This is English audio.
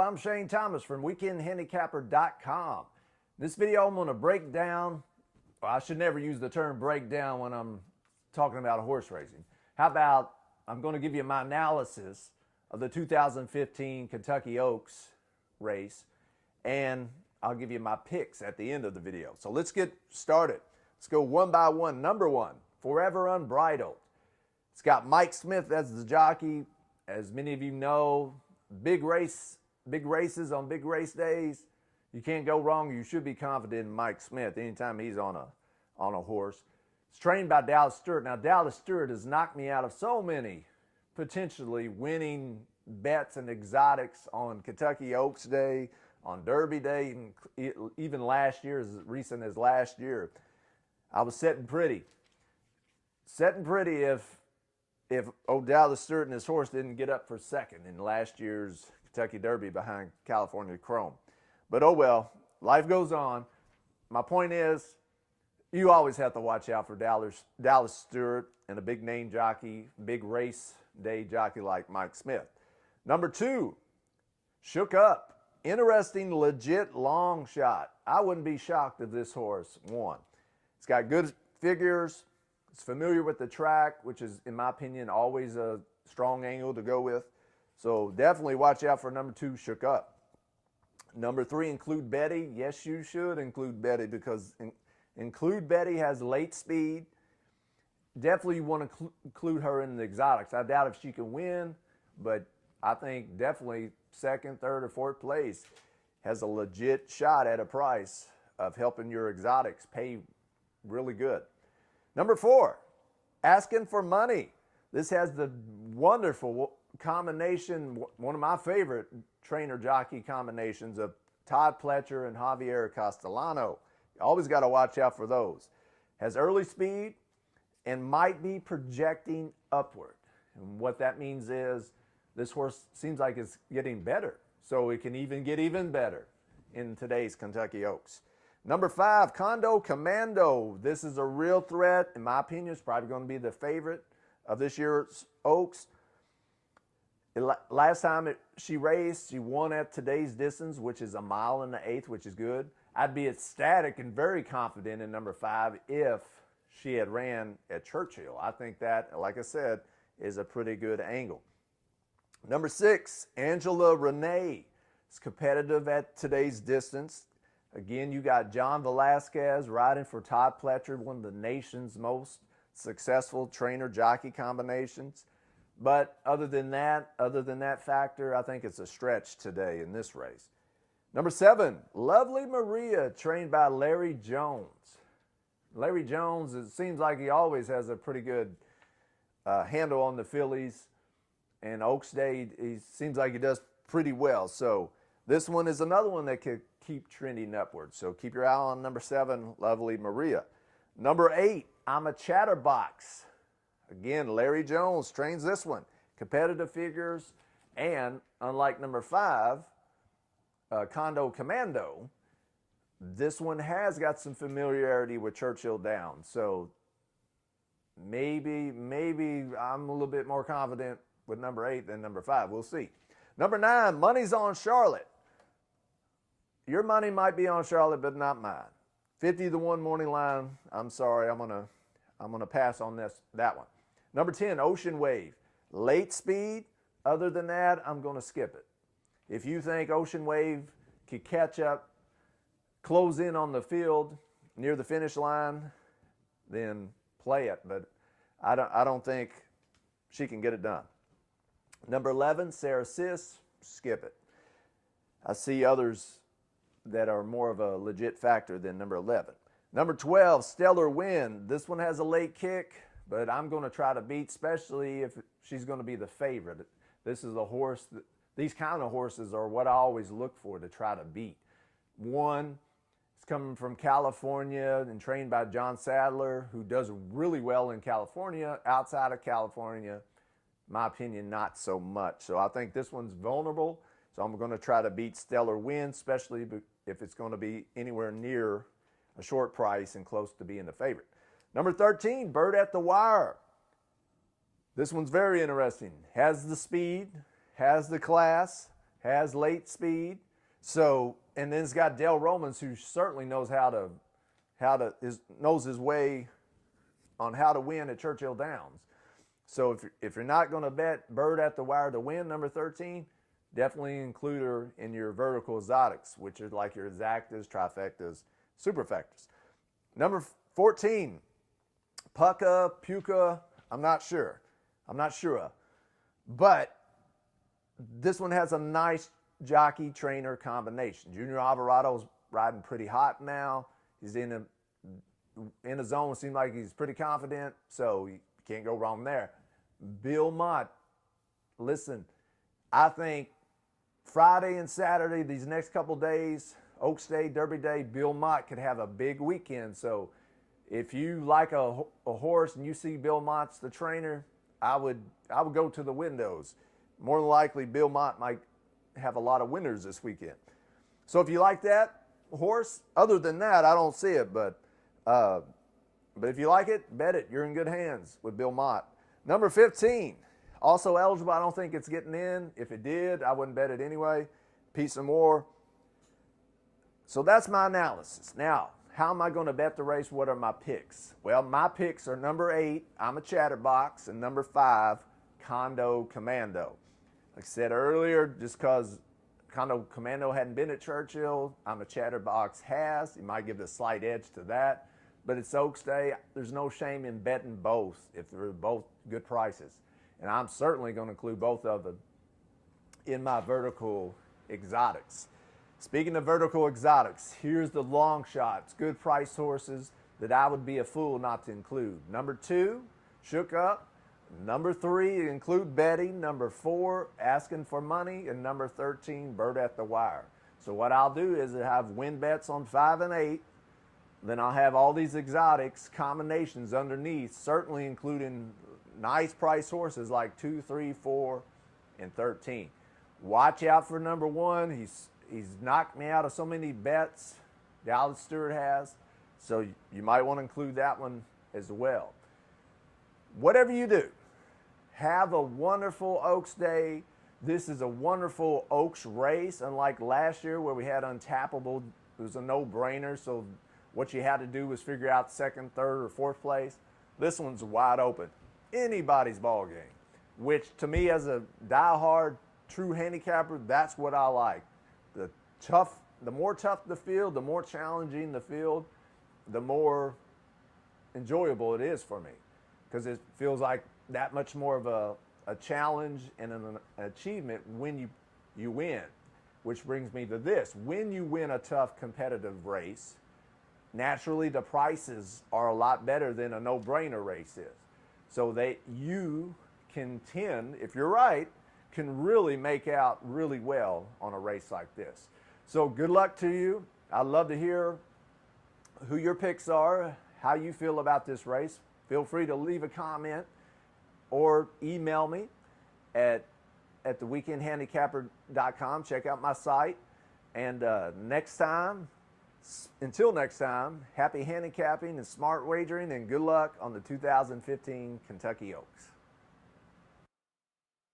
I'm Shane Thomas from weekendhandicapper.com. This video I'm going to break down, well, I should never use the term break down when I'm talking about horse racing. How about I'm going to give you my analysis of the 2015 Kentucky Oaks race, and I'll give you my picks at the end of the video. So let's get started. Let's go one by one. Number one, Forever Unbridled. It's got Mike Smith as the jockey. As many of you know, big races on big race days, you can't go wrong. You should be confident in Mike Smith anytime he's on a horse. It's trained by Dallas Stewart. Now, Dallas Stewart has knocked me out of so many potentially winning bets and exotics on Kentucky Oaks Day, on Derby Day, even last year, as recent as last year. I was sitting pretty if Dallas Stewart and his horse didn't get up for second in last year's Kentucky Derby behind California Chrome. But oh well, life goes on. My point is, you always have to watch out for Dallas Stewart and a big name jockey, big race day jockey like Mike Smith. Number two, Shook Up. Interesting, legit long shot. I wouldn't be shocked if this horse won. It's got good figures. It's familiar with the track, which is, in my opinion, always a strong angle to go with. So definitely watch out for number two, Shook Up. Number three, Include Betty. Yes, you should include Betty because Include Betty has late speed. Definitely want to include her in the exotics. I doubt if she can win, but I think definitely second, third, or fourth place has a legit shot at a price of helping your exotics pay really good. Number four, Asking for Money. This has the wonderful combination, one of my favorite trainer-jockey combinations of Todd Pletcher and Javier Castellano. You always got to watch out for those. Has early speed and might be projecting upward. And what that means is this horse seems like it's getting better, so it can even get even better in today's Kentucky Oaks. Number five, Condo Commando. This is a real threat. In my opinion, it's probably going to be the favorite of this year's Oaks. Last time she raced, she won at today's distance, which is 1 1/8, which is good. I'd be ecstatic and very confident in number five if she had ran at Churchill. I think that, like I said, is a pretty good angle. Number six, Angela Renee. It's competitive at today's distance. Again, you got John Velasquez riding for Todd Pletcher, one of the nation's most successful trainer-jockey combinations. But other than that factor, I think it's a stretch today in this race. Number seven, Lovely Maria, trained by Larry Jones. Larry Jones, it seems like he always has a pretty good handle on the fillies. And Oaks Day, he seems like he does pretty well. So this one is another one that could keep trending upwards. So keep your eye on number seven, Lovely Maria. Number eight, I'm a Chatterbox. Again, Larry Jones trains this one. Competitive figures, and unlike number five, Condo Commando, this one has got some familiarity with Churchill Downs. So maybe I'm a little bit more confident with number eight than number five. We'll see. Number nine, Money's on Charlotte. Your money might be on Charlotte, but not mine. 50-1 morning line. I'm sorry, I'm gonna pass on that one. Number 10, Ocean Wave. Late speed. Other than that, I'm gonna skip it. If you think Ocean Wave could catch up, close in on the field near the finish line, then play it. But I don't think she can get it done. Number 11, Sarah Sis. Skip it. I see others that are more of a legit factor than number 11. Number 12, Stellar Wind. This one has a late kick, but I'm going to try to beat, especially if she's going to be the favorite. This is a horse that, these kind of horses are what I always look for to try to beat. One, it's coming from California and trained by John Sadler, who does really well in California. Outside of California, my opinion, not so much. So I think this one's vulnerable. So I'm going to try to beat Stellar Wind, especially if it's going to be anywhere near a short price and close to being the favorite. Number 13, Bird at the Wire. This one's very interesting. Has the speed, has the class, has late speed. So, and then it's got Dale Romans, who certainly knows knows his way on how to win at Churchill Downs. So if you're not going to bet Bird at the Wire to win, number 13, definitely include her in your vertical exotics, which are like your exactas, trifectas, superfectas. Number 14, Pukka Pukka. I'm not sure. But this one has a nice jockey trainer combination. Junior Alvarado's riding pretty hot now. He's in a zone. Seems like he's pretty confident, so you can't go wrong there. Bill Mott, listen, I think Friday and Saturday, these next couple days, Oaks Day, Derby Day, Bill Mott could have a big weekend. So if you like a horse and you see Bill Mott's the trainer, I would go to the windows. More than likely, Bill Mott might have a lot of winners this weekend. So if you like that horse, other than that, I don't see it. But if you like it, bet it. You're in good hands with Bill Mott. Number 15, also eligible. I don't think it's getting in. If it did, I wouldn't bet it anyway. Piece of more. So that's my analysis. Now, how am I going to bet the race? What are my picks? Well, my picks are number 8, I'm a Chatterbox, and number 5, Condo Commando. Like I said earlier, just because Condo Commando hadn't been at Churchill, I'm a Chatterbox has. You might give a slight edge to that. But it's Oaks Day. There's no shame in betting both if they're both good prices. And I'm certainly going to include both of them in my vertical exotics. Speaking of vertical exotics, here's the long shots, good price horses that I would be a fool not to include. Number 2, Shook Up. Number 3, include Betty. Number 4, Asking for Money. And number 13, Bird at the Wire. So what I'll do is I have win bets on 5 and 8. Then I'll have all these exotics combinations underneath, certainly including nice price horses like 2, 3, 4, and 13. Watch out for number 1. He's knocked me out of so many bets. Dallas Stewart has. So you might want to include that one as well. Whatever you do, have a wonderful Oaks Day. This is a wonderful Oaks race, unlike last year where we had Untappable. It was a no-brainer, so what you had to do was figure out second, third, or fourth place. This one's wide open. Anybody's ball game, which to me as a die-hard true handicapper, that's what I like. The more tough the field, the more challenging the field, the more enjoyable it is for me, because it feels like that much more of a challenge and an achievement when you win, which brings me to this. When you win a tough competitive race, naturally the prices are a lot better than a no-brainer race is. So you can tend, if you're right, can really make out really well on a race like this. So good luck to you. I'd love to hear who your picks are, how you feel about this race. Feel free to leave a comment or email me at theweekendhandicapper.com. Check out my site. And until next time, happy handicapping and smart wagering, and good luck on the 2015 Kentucky Oaks.